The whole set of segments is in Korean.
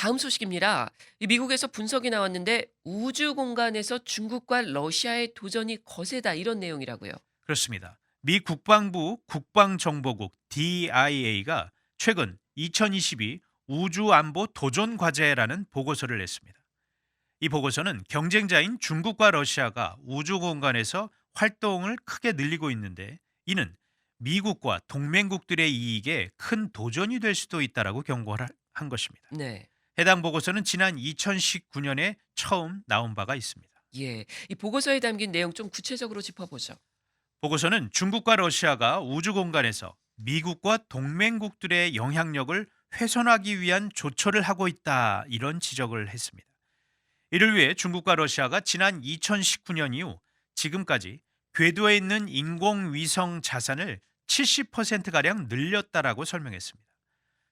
다음 소식입니다. 이 미국에서 분석이 나왔는데 우주 공간에서 중국과 러시아의 도전이 거세다 이런 내용이라고요. 그렇습니다. 미 국방부 국방정보국 DIA가 최근 2022 우주안보 도전 과제라는 보고서를 냈습니다. 이 보고서는 경쟁자인 중국과 러시아가 우주 공간에서 활동을 크게 늘리고 있는데, 이는 미국과 동맹국들의 이익에 큰 도전이 될 수도 있다라고 경고를 한 것입니다. 네. 해당 보고서는 지난 2019년에 처음 나온 바가 있습니다. 예. 이 보고서에 담긴 내용 좀 구체적으로 짚어보죠. 보고서는 중국과 러시아가 우주 공간에서 미국과 동맹국들의 영향력을 훼손하기 위한 조처를 하고 있다, 이런 지적을 했습니다. 이를 위해 중국과 러시아가 지난 2019년 이후 지금까지 궤도에 있는 인공위성 자산을 70%가량 늘렸다라고 설명했습니다.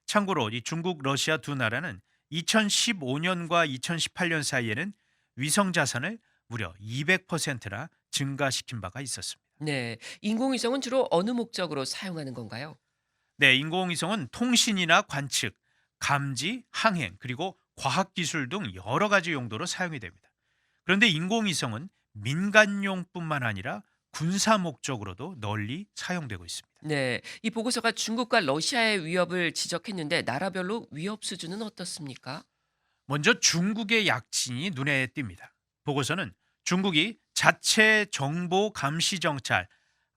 참고로 이 중국, 러시아 두 나라는 2015년과 2018년 사이에는 위성 자산을 무려 200%나 증가시킨 바가 있었습니다. 네. 인공위성은 주로 어느 목적으로 사용하는 건가요? 네, 인공위성은 통신이나 관측, 감지, 항행, 그리고 과학기술 등 여러 가지 용도로 사용이 됩니다. 그런데 인공위성은 민간용뿐만 아니라 군사 목적으로도 널리 사용되고 있습니다. 네. 이 보고서가 중국과 러시아의 위협을 지적했는데 나라별로 위협 수준은 어떻습니까? 먼저 중국의 약진이 눈에 띕니다. 보고서는 중국이 자체 정보 감시 정찰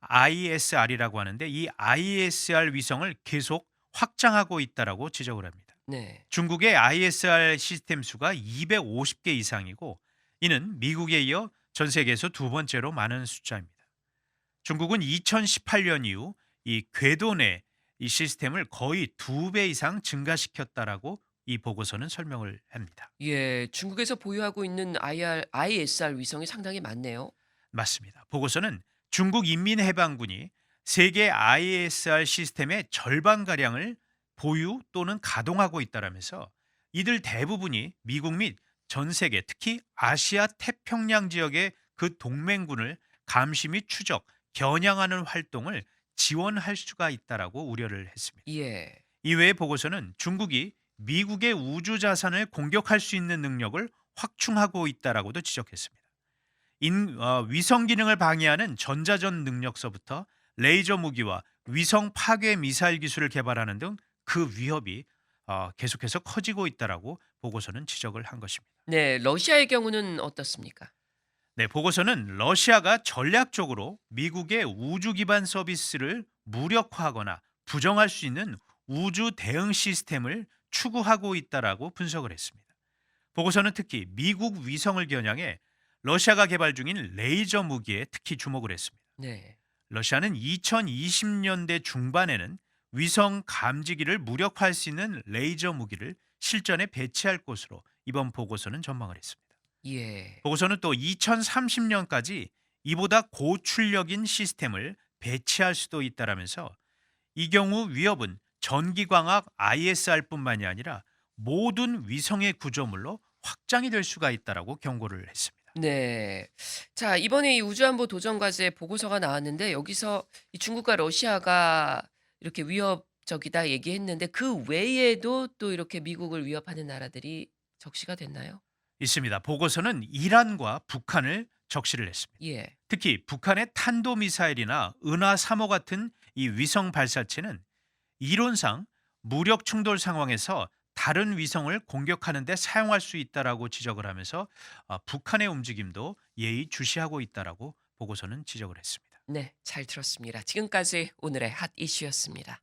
ISR이라고 하는데, 이 ISR 위성을 계속 확장하고 있다라고 지적을 합니다. 네. 중국의 ISR 시스템 수가 250개 이상이고, 이는 미국에 이어 전 세계에서 두 번째로 많은 숫자입니다. 중국은 2018년 이후 이 궤도 내 이 시스템을 거의 2배 이상 증가시켰다라고 이 보고서는 설명을 합니다. 예. 중국에서 보유하고 있는 ISR 위성이 상당히 많네요. 맞습니다. 보고서는 중국 인민해방군이 세계 ISR 시스템의 절반가량을 보유 또는 가동하고 있다라면서, 이들 대부분이 미국 및 전 세계, 특히 아시아 태평양 지역의 그 동맹군을 감시 및 추적, 겨냥하는 활동을 지원할 수가 있다라고 우려를 했습니다. 예. 이외에 보고서는 중국이 미국의 우주 자산을 공격할 수 있는 능력을 확충하고 있다라고도 지적했습니다. 위성 기능을 방해하는 전자전 능력서부터 레이저 무기와 위성 파괴 미사일 기술을 개발하는 등 그 위협이 계속해서 커지고 있다라고 보고서는 지적을 한 것입니다. 네. 러시아의 경우는 어떻습니까? 네, 보고서는 러시아가 전략적으로 미국의 우주 기반 서비스를 무력화하거나 부정할 수 있는 우주 대응 시스템을 추구하고 있다라고 분석을 했습니다. 보고서는 특히 미국 위성을 겨냥해 러시아가 개발 중인 레이저 무기에 특히 주목을 했습니다. 네. 러시아는 2020년대 중반에는 위성 감지기를 무력화할 수 있는 레이저 무기를 실전에 배치할 것으로 이번 보고서는 전망을 했습니다. 예. 보고서는 또 2030년까지 이보다 고출력인 시스템을 배치할 수도 있다라면서, 이 경우 위협은 전기광학 ISR뿐만이 아니라 모든 위성의 구조물로 확장이 될 수가 있다라고 경고를 했습니다. 네. 자, 이번에 이 우주안보 도전 과제 보고서가 나왔는데 여기서 이 중국과 러시아가 이렇게 위협적이다 얘기했는데 그 외에도 또 이렇게 미국을 위협하는 나라들이 적시가 됐나요? 있습니다. 보고서는 이란과 북한을 적시를 했습니다. 예. 특히 북한의 탄도미사일이나 은하 3호 같은 이 위성 발사체는 이론상 무력 충돌 상황에서 다른 위성을 공격하는 데 사용할 수 있다라고 지적을 하면서, 북한의 움직임도 예의 주시하고 있다라고 보고서는 지적을 했습니다. 네. 잘 들었습니다. 지금까지 오늘의 핫 이슈였습니다.